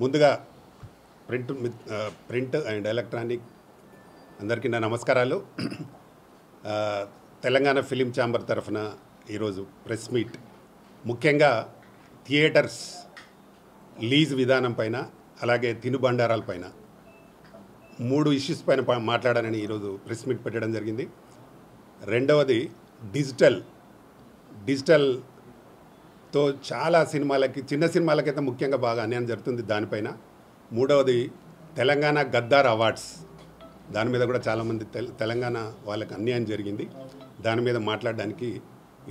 ముందుగా print and electronic అందరికీ నా నమస్కారాలు. తెలంగాణ ఫిలిం ఛాంబర్ తరఫున ఈరోజు ప్రెస్ మీట్ ముఖ్యంగా థియేటర్స్ లీజ్ విధానం పైన అలాగే తినుబండారాల పైన 3 ఇష్యూస్ పైన మాట్లాడాలని ఈరోజు ప్రెస్ మీట్ పెట్టడం జరిగింది. రెండవది డిజిటల్తో చాలా సినిమాలకి చిన్న సినిమాలకైతే ముఖ్యంగా బాగా అన్యాయం జరుగుతుంది దానిపైన. మూడవది తెలంగాణ గద్దార్ అవార్డ్స్, దాని మీద కూడా చాలామంది తెలంగాణ వాళ్ళకి అన్యాయం జరిగింది, దాని మీద మాట్లాడడానికి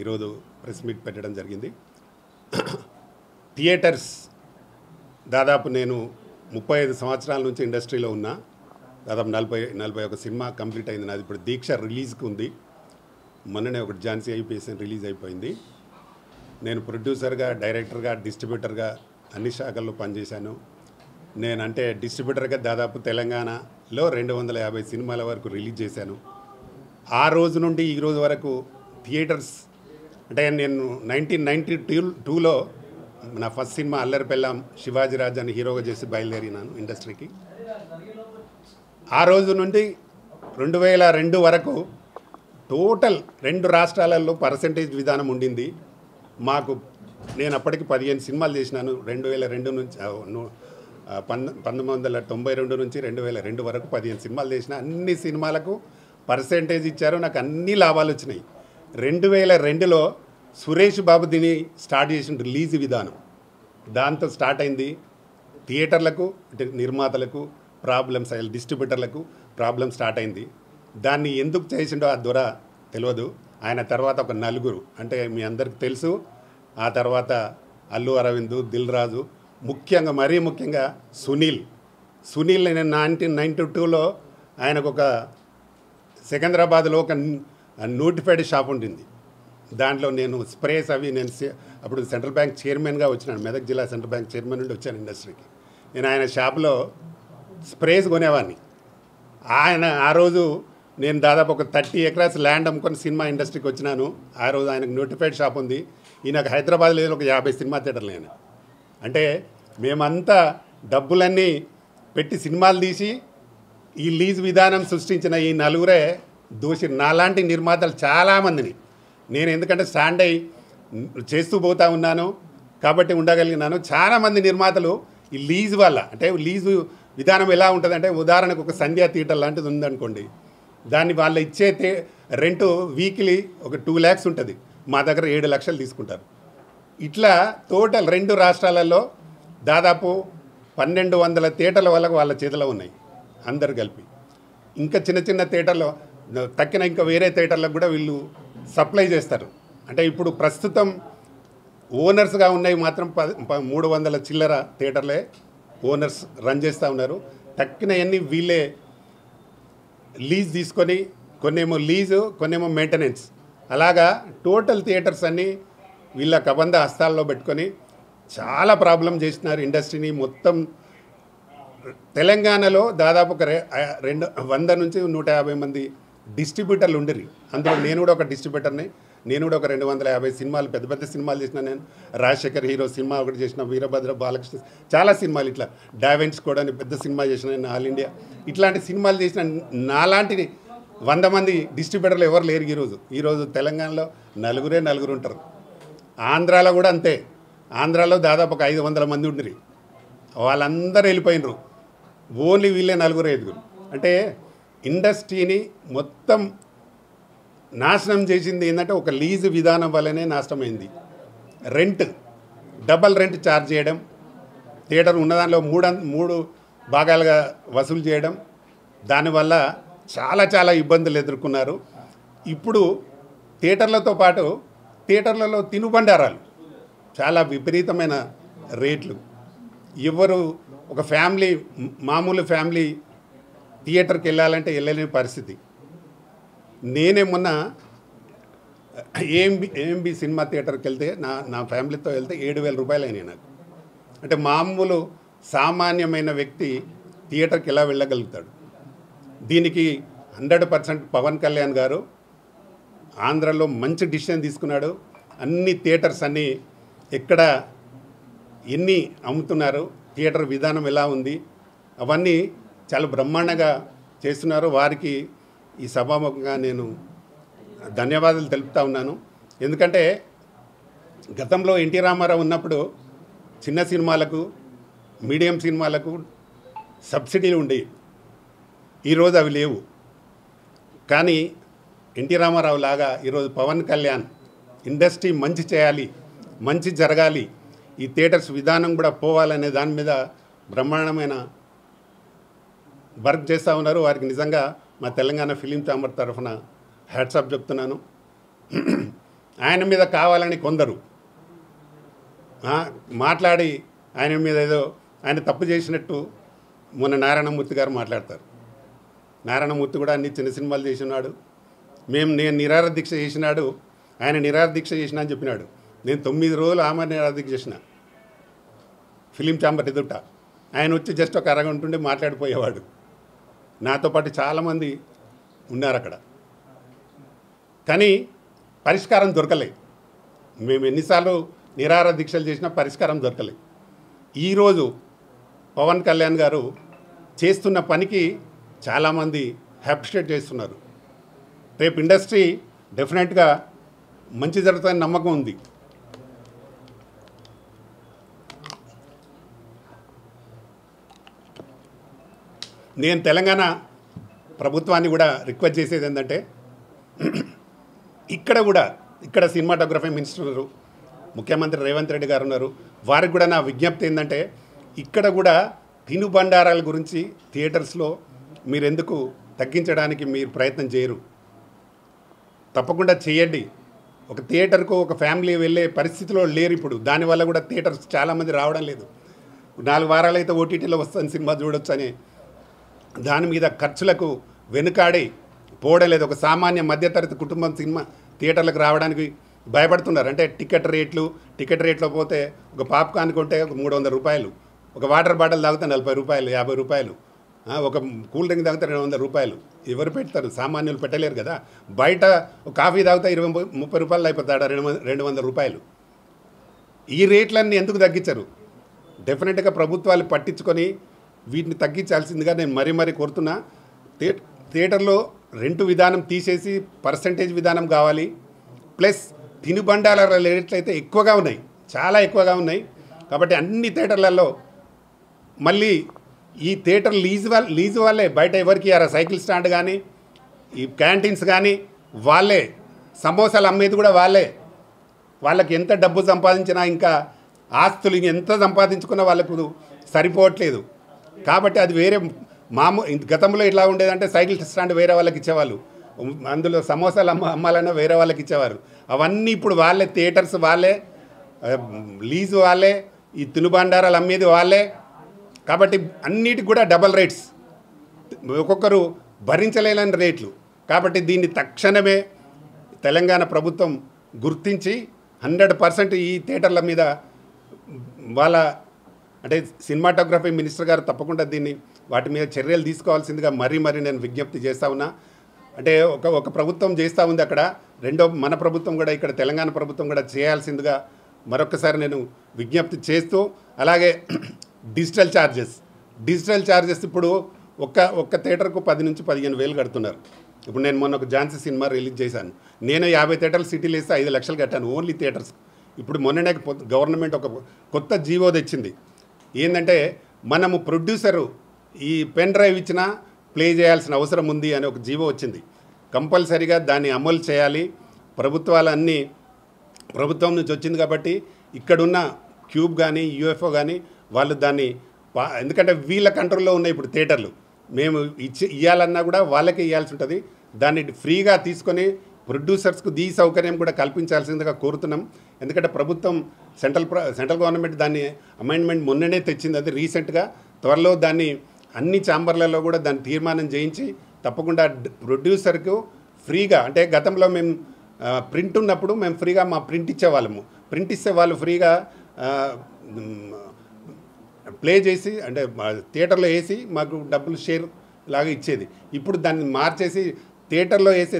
ఈరోజు ప్రెస్ మీట్ పెట్టడం జరిగింది. థియేటర్స్ దాదాపు నేను 35 సంవత్సరాల నుంచి ఇండస్ట్రీలో ఉన్నా. దాదాపు 41 సినిమా కంప్లీట్ అయింది నాది. ఇప్పుడు దీక్ష రిలీజ్కి ఉంది. మొన్ననే ఒకటి ఝాన్సీ ఐపీఎస్ రిలీజ్ అయిపోయింది. నేను ప్రొడ్యూసర్గా, డైరెక్టర్గా, డిస్ట్రిబ్యూటర్గా అన్ని శాఖల్లో పనిచేశాను. నేనంటే డిస్ట్రిబ్యూటర్గా దాదాపు తెలంగాణలో 250 సినిమాల వరకు రిలీజ్ చేశాను. ఆ రోజు నుండి ఈ రోజు వరకు థియేటర్స్ అంటే నేను 1992లో నా ఫస్ట్ సినిమా అల్లరి పెళ్ళాం శివాజీ రాజాని హీరోగా చేసి బయలుదేరినాను ఇండస్ట్రీకి. ఆ రోజు నుండి 2002 వరకు టోటల్ 2 రాష్ట్రాలలో పర్సంటేజ్ విధానం ఉండింది మాకు. నేను అప్పటికి 15 సినిమాలు చేసినాను. 2002 నుంచి 1992 నుంచి 2002 వరకు 15 సినిమాలు చేసిన. అన్ని సినిమాలకు పర్సంటేజ్ ఇచ్చారు, నాకు అన్ని లాభాలు వచ్చినాయి. 2002లో సురేష్ బాబు దీన్ని స్టార్ట్ చేసిన రిలీజ్ విధానం, దాంతో స్టార్ట్ అయింది. థియేటర్లకు అంటే నిర్మాతలకు ప్రాబ్లమ్స్, డిస్ట్రిబ్యూటర్లకు ప్రాబ్లం స్టార్ట్ అయింది. దాన్ని ఎందుకు చేసిండో ఆ ద్వారా తెలియదు. ఆయన తర్వాత ఒక 4 అంటే మీ అందరికి తెలుసు. ఆ తర్వాత అల్లు అరవింద్, దిల్ రాజు, ముఖ్యంగా మరీ ముఖ్యంగా సునీల్ నేను 1992లో ఆయనకు ఒక సికింద్రాబాద్లో ఒక నోటిఫైడ్ షాప్ ఉంటుంది. దాంట్లో నేను స్ప్రేస్ అవి నేను అప్పుడు సెంట్రల్ బ్యాంక్ చైర్మన్గా వచ్చినాను. మెదక్ జిల్లా సెంట్రల్ బ్యాంక్ చైర్మన్ నుండి వచ్చాను ఇండస్ట్రీకి. నేను ఆయన షాప్లో స్ప్రేస్ కొనేవాడిని. ఆయన ఆ రోజు నేను దాదాపు ఒక 30 ఎకరాస్ ల్యాండ్ అమ్ముకొని సినిమా ఇండస్ట్రీకి వచ్చినాను. ఆ రోజు ఆయనకు నోటిఫైడ్ షాప్ ఉంది. ఈయనకు హైదరాబాద్లో ఒక 50 సినిమా థియేటర్లు ఆయన. అంటే మేమంతా డబ్బులన్నీ పెట్టి సినిమాలు తీసి ఈ లీజ్ విధానం సృష్టించిన ఈ 4 దోషి. నాలాంటి నిర్మాతలు చాలామందిని నేను ఎందుకంటే స్టాండ్ అయ్యి చేస్తూ పోతా ఉన్నాను కాబట్టి ఉండగలిగినాను. చాలామంది నిర్మాతలు ఈ లీజ్ వల్ల, అంటే లీజు విధానం ఎలా ఉంటుందంటే ఉదాహరణకు ఒక సంధ్యా థియేటర్ లాంటిది ఉందనుకోండి, దాన్ని వాళ్ళు ఇచ్చే రెంట్ వీక్లీ ఒక 2 lakhs ఉంటుంది. మా దగ్గర 7 లక్షలు తీసుకుంటారు. ఇట్లా టోటల్ 2 రాష్ట్రాలలో దాదాపు 1200 థియేటర్ల వాళ్ళ చేతిలో ఉన్నాయి అందరు కలిపి. ఇంకా చిన్న థియేటర్లో తక్కిన ఇంకా వేరే థియేటర్లకు కూడా వీళ్ళు సప్లై చేస్తారు. అంటే ఇప్పుడు ప్రస్తుతం ఓనర్స్గా ఉన్నాయి మాత్రం 300 చిల్లర థియేటర్లే ఓనర్స్ రన్ చేస్తూ ఉన్నారు. తక్కినవన్నీ వీళ్ళే లీజ్ తీసుకొని, కొన్నేమో లీజు, కొన్నేమో మెయింటెనెన్స్, అలాగా టోటల్ థియేటర్స్ అన్నీ వీళ్ళ కబంధ హస్తాల్లో పెట్టుకొని చాలా ప్రాబ్లం చేస్తున్నారు ఇండస్ట్రీని మొత్తం. తెలంగాణలో దాదాపు ఒక 100 నుంచి 150 మంది డిస్ట్రిబ్యూటర్లు ఉండరు. అందులో నేను కూడా ఒక డిస్ట్రిబ్యూటర్ని. నేను కూడా ఒక 250 సినిమాలు, పెద్ద సినిమాలు చేసిన. నేను రాజశేఖర్ హీరో సినిమా ఒకటి చేసిన, వీరభద్ర, బాలకృష్ణ, చాలా సినిమాలు ఇట్లా డావెన్స్ కూడా పెద్ద సినిమా చేసిన నేను, ఆల్ ఇండియా ఇట్లాంటి సినిమాలు చేసిన. నాలాంటి 100 మంది డిస్ట్రిబ్యూటర్లు ఎవరు లేరు ఈరోజు తెలంగాణలో 4 ఉంటారు. ఆంధ్రాలో కూడా అంతే. ఆంధ్రాలో దాదాపు ఒక 500 మంది ఉండరు. వాళ్ళందరూ వెళ్ళిపోయినరు. ఓన్లీ వీళ్ళే 4-5. అంటే ఇండస్ట్రీని మొత్తం నాశనం చేసింది ఏంటంటే ఒక లీజు విధానం వల్లనే నాశనమైంది. డబల్ రెంట్ ఛార్జ్ చేయడం, థియేటర్ ఉన్నదానిలో 3 భాగాలుగా వసూలు చేయడం, దానివల్ల చాలా ఇబ్బందులు ఎదుర్కొన్నారు. ఇప్పుడు థియేటర్లతో పాటు థియేటర్లలో తినుబండారాలు చాలా విపరీతమైన రేట్లు. ఒక ఫ్యామిలీ, మామూలు ఫ్యామిలీ థియేటర్కి వెళ్ళాలంటే వెళ్ళలేని పరిస్థితి. నేనే మొన్న ఏఎంబి సినిమా థియేటర్కి వెళ్తే నా ఫ్యామిలీతో వెళ్తే 7,000 రూపాయలు అయినాయి నాకు. అంటే మామూలు సామాన్యమైన వ్యక్తి థియేటర్కి ఎలా వెళ్ళగలుగుతాడు? దీనికి 100% పవన్ కళ్యాణ్ గారు ఆంధ్రలో మంచి డిసిషన్ తీసుకున్నాడు. అన్ని థియేటర్స్ అన్నీ ఎక్కడ ఎన్ని అమ్ముతున్నారు థియేటర్ విధానం ఎలా ఉంది అవన్నీ చాలా బ్రహ్మాండంగా చేస్తున్నారు. వారికి ఈ సభాముఖంగా నేను ధన్యవాదాలు తెలుపుతా ఉన్నాను. ఎందుకంటే గతంలో ఎన్టీ రామారావు ఉన్నప్పుడు చిన్న సినిమాలకు మీడియం సినిమాలకు సబ్సిడీలు ఉండేవి. ఈరోజు అవి లేవు. కానీ ఎన్టీ రామారావు లాగా ఈరోజు పవన్ కళ్యాణ్ ఇండస్ట్రీ మంచి చేయాలి, మంచి జరగాలి, ఈ థియేటర్స్ విధానం కూడా పోవాలనే దాని మీద బ్రహ్మాండమైన వర్క్ చేస్తూ ఉన్నారు. వారికి నిజంగా మా తెలంగాణ ఫిలిం ఛాంబర్ తరఫున హ్యాట్సాప్ చెప్తున్నాను. ఆయన మీద కావాలని కొందరు మాట్లాడి ఆయన మీద ఏదో ఆయన తప్పు చేసినట్టు మొన్న నారాయణమూర్తి గారు మాట్లాడతారు. నారాయణమూర్తి కూడా అన్ని చిన్న సినిమాలు చేసినాడు. నేను నిరాహార దీక్ష చేసినాడు, ఆయన నిరాహార దీక్ష చేసిన అని చెప్పినాడు. నేను 9 రోజులు ఆమె నిరాహార దీక్ష చేసిన ఫిలిం ఛాంబర్ ఎదుట. ఆయన వచ్చి జస్ట్ ఒక అరగంట ఉండి మాట్లాడిపోయేవాడు. నాతో పాటు చాలామంది ఉన్నారు అక్కడ. కానీ పరిష్కారం దొరకలేదు. మేము ఎన్నిసార్లు నిరాహార దీక్షలు చేసినా పరిష్కారం దొరకలేదు. ఈరోజు పవన్ కళ్యాణ్ గారు చేస్తున్న పనికి చాలామంది అప్రిషియేట్ చేస్తున్నారు. రేపు ఇండస్ట్రీ డెఫినెట్గా మంచి జరుగుతుందని నమ్మకం ఉంది. నేను తెలంగాణ ప్రభుత్వాన్ని కూడా రిక్వెస్ట్ చేసేది ఏంటంటే ఇక్కడ సినిమాటోగ్రఫీ మినిస్టర్ ఉన్నారు, ముఖ్యమంత్రి రేవంత్ రెడ్డి గారు ఉన్నారు. వారికి కూడా నా విజ్ఞప్తి ఏంటంటే ఇక్కడ కూడా తినుబండారాల గురించి థియేటర్స్లో మీరు ఎందుకు తగ్గించడానికి మీరు ప్రయత్నం చేయరు? తప్పకుండా చేయండి. ఒక థియేటర్కు ఒక ఫ్యామిలీ వెళ్ళే పరిస్థితిలో లేరు ఇప్పుడు. దానివల్ల కూడా థియేటర్స్ చాలామంది రావడం లేదు. 4 వారాలు అయితే ఓటీటీలో వస్తుంది సినిమా చూడొచ్చు అని దాని మీద ఖర్చులకు వెనుకాడి పోవడం లేదు. ఒక సామాన్య మధ్యతరగతి కుటుంబం సినిమా థియేటర్లకు రావడానికి భయపడుతున్నారు. అంటే టికెట్ రేట్లో పోతే ఒక పాప్కార్న్ కొంటే ఒక 300 రూపాయలు, ఒక వాటర్ బాటిల్ తాగితే 40 రూపాయలు, 50 రూపాయలు, ఒక కూల్ డ్రింక్ తాగితే 200 రూపాయలు. ఎవరు పెడతారు? సామాన్యులు పెట్టలేరు కదా. బయట ఒక కాఫీ తాగితే 20-30 రూపాయలు అయిపోతాడా 200 రూపాయలు. ఈ రేట్లన్నీ ఎందుకు తగ్గించరు? డెఫినెట్గా ప్రభుత్వాలు పట్టించుకొని వీటిని తగ్గించాల్సిందిగా నేను మరీ కోరుతున్నా. థియేటర్లో రెంటు విధానం తీసేసి పర్సంటేజ్ విధానం కావాలి. ప్లస్ తినుబండాల రేట్లు అయితే ఎక్కువగా ఉన్నాయి, చాలా ఎక్కువగా ఉన్నాయి. కాబట్టి అన్ని థియేటర్లలో మళ్ళీ ఈ థియేటర్ లీజు వాళ్ళే, బయట ఎవరికి ఇయ్యారా? సైకిల్ స్టాండ్ కానీ ఈ క్యాంటీన్స్ కానీ వాళ్ళే, సమోసాలు అమ్మేది కూడా వాళ్ళే. వాళ్ళకి ఎంత డబ్బు సంపాదించినా ఇంకా ఆస్తులు ఎంత సంపాదించుకున్నా వాళ్ళకు సరిపోవట్లేదు. కాబట్టి అది వేరే గతంలో ఇట్లా ఉండేదంటే సైకిల్ స్టాండ్ వేరే వాళ్ళకి ఇచ్చేవాళ్ళు, అందులో సమోసాలు అమ్మాలన్నా వేరే వాళ్ళకి ఇచ్చేవారు. అవన్నీ ఇప్పుడు వాళ్ళే, థియేటర్స్ వాళ్ళే, లీజు వాళ్ళే, ఈ తినుబండారాలు అమ్మేది వాళ్ళే. కాబట్టి అన్నిటికి కూడా డబల్ రేట్స్, ఒక్కొక్కరు భరించలేని రేట్లు. కాబట్టి దీన్ని తక్షణమే తెలంగాణ ప్రభుత్వం గుర్తించి 100% ఈ థియేటర్ల మీద వాళ్ళ అంటే సినిమాటోగ్రఫీ మినిస్టర్ గారు తప్పకుండా వాటి మీద చర్యలు తీసుకోవాల్సిందిగా మరీ నేను విజ్ఞప్తి చేస్తూ ఉన్నా. అంటే ఒక ప్రభుత్వం చేస్తూ ఉంది అక్కడ, మన ప్రభుత్వం కూడా ఇక్కడ తెలంగాణ ప్రభుత్వం కూడా చేయాల్సిందిగా మరొకసారి నేను విజ్ఞప్తి చేస్తూ, అలాగే డిజిటల్ ఛార్జెస్ ఇప్పుడు ఒక్క థియేటర్కు 10 నుంచి 15 వేలు కడుతున్నారు. ఇప్పుడు నేను మొన్న ఒక ఝాన్సీ సినిమా రిలీజ్ చేశాను. నేను 50 థియేటర్లు సిటీలు వేస్తే 5 లక్షలు కట్టాను ఓన్లీ థియేటర్స్. ఇప్పుడు మొన్ననే గవర్నమెంట్ ఒక కొత్త జీవో తెచ్చింది. ఏంటంటే మనము ప్రొడ్యూసరు ఈ పెన్ డ్రైవ్ ఇచ్చినా ప్లే చేయాల్సిన అవసరం ఉంది అని ఒక జీవో వచ్చింది. కంపల్సరీగా దాన్ని అమలు చేయాలి. ప్రభుత్వాలన్నీ ప్రభుత్వం నుంచి వచ్చింది కాబట్టి ఇక్కడున్న క్యూబ్ కానీ యూఎఫ్ఓ కానీ వాళ్ళు దాన్ని ఎందుకంటే వీళ్ళ కంట్రోల్లో ఉన్నాయి ఇప్పుడు థియేటర్లు. మేము ఇవ్వాలన్నా కూడా వాళ్ళకే ఇవ్వాల్సి ఉంటుంది. దాన్ని ఫ్రీగా తీసుకొని ప్రొడ్యూసర్స్కు ఈ సౌకర్యం కూడా కల్పించాల్సిందిగా కోరుతున్నాం. ఎందుకంటే ప్రభుత్వం సెంట్రల్ గవర్నమెంట్ దాన్ని అమెండ్మెంట్ మొన్ననే తెచ్చింది. అది రీసెంట్గా త్వరలో దాన్ని అన్ని ఛాంబర్లలో కూడా దాన్ని తీర్మానం చేయించి తప్పకుండా ప్రొడ్యూసర్కు ఫ్రీగా, అంటే గతంలో మేము ప్రింట్ ఉన్నప్పుడు మేము ఫ్రీగా మా ప్రింట్ ఇచ్చేవాళ్ళము. ప్రింట్ ఇస్తే వాళ్ళు ఫ్రీగా ప్లే చేసి అంటే థియేటర్లో వేసి మాకు డబ్బులు షేర్ లాగా ఇచ్చేది. ఇప్పుడు దాన్ని మార్చేసి థియేటర్లో వేసే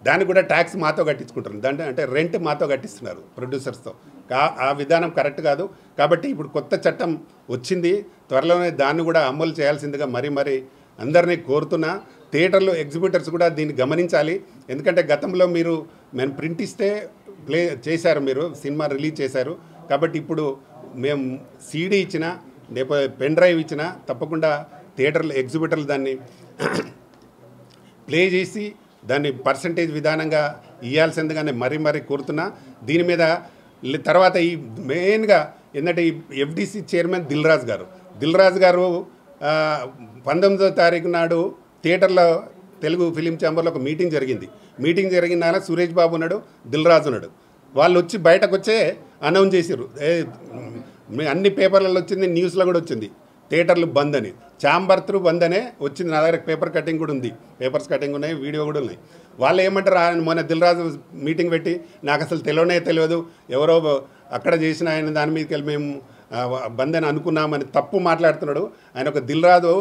దాన్ని కూడా ట్యాక్స్ మాతో కట్టించుకుంటారు. దాంట్లో అంటే రెంట్ మాతో కట్టిస్తున్నారు ప్రొడ్యూసర్స్తో. ఆ విధానం కరెక్ట్ కాదు. కాబట్టి ఇప్పుడు కొత్త చట్టం వచ్చింది. త్వరలోనే దాన్ని కూడా అమలు చేయాల్సిందిగా మరీ అందరినీ కోరుతున్నా. థియేటర్లు ఎగ్జిబిటర్స్ కూడా దీన్ని గమనించాలి. ఎందుకంటే గతంలో మేము ప్రింట్ ఇస్తే ప్లే చేశారు, మీరు సినిమా రిలీజ్ చేశారు. కాబట్టి ఇప్పుడు మేము సీడీ ఇచ్చినా లేకపోతే పెన్ డ్రైవ్ ఇచ్చినా తప్పకుండా థియేటర్లు ఎగ్జిబిటర్లు దాన్ని ప్లే చేసి దాన్ని పర్సంటేజ్ విధానంగా ఇవ్వాల్సిందిగానే మరీ కోరుతున్నా. దీని మీద తర్వాత ఈ మెయిన్గా ఏంటంటే ఈ ఎఫ్డిసి చైర్మన్ దిల్ రాజు గారు 19వ తారీఖు నాడు థియేటర్లో తెలుగు ఫిలిం ఛాంబర్లో ఒక మీటింగ్ జరిగిన సురేష్ బాబు ఉన్నాడు, దిల్ రాజు ఉన్నాడు. వాళ్ళు వచ్చి బయటకు వచ్చే అనౌన్స్ చేసారు, అన్ని పేపర్లలో వచ్చింది, న్యూస్లో కూడా వచ్చింది, థియేటర్లు బంద్ అని. ఛాంబర్ త్రూ బంద్ అనే వచ్చింది. నా దగ్గర పేపర్ కటింగ్ కూడా ఉంది, పేపర్స్ కటింగ్ ఉన్నాయి, వీడియో కూడా ఉన్నాయి. వాళ్ళు ఏమంటారు, ఆయన మొన్న దిల్ రాజు మీటింగ్ పెట్టి నాకు అసలు తెలియదు, ఎవరో అక్కడ చేసిన ఆయన దాని మీదకి వెళ్ళి మేము బంద్ అని అనుకున్నామని తప్పు మాట్లాడుతున్నాడు. ఆయన ఒక దిల్ రాజు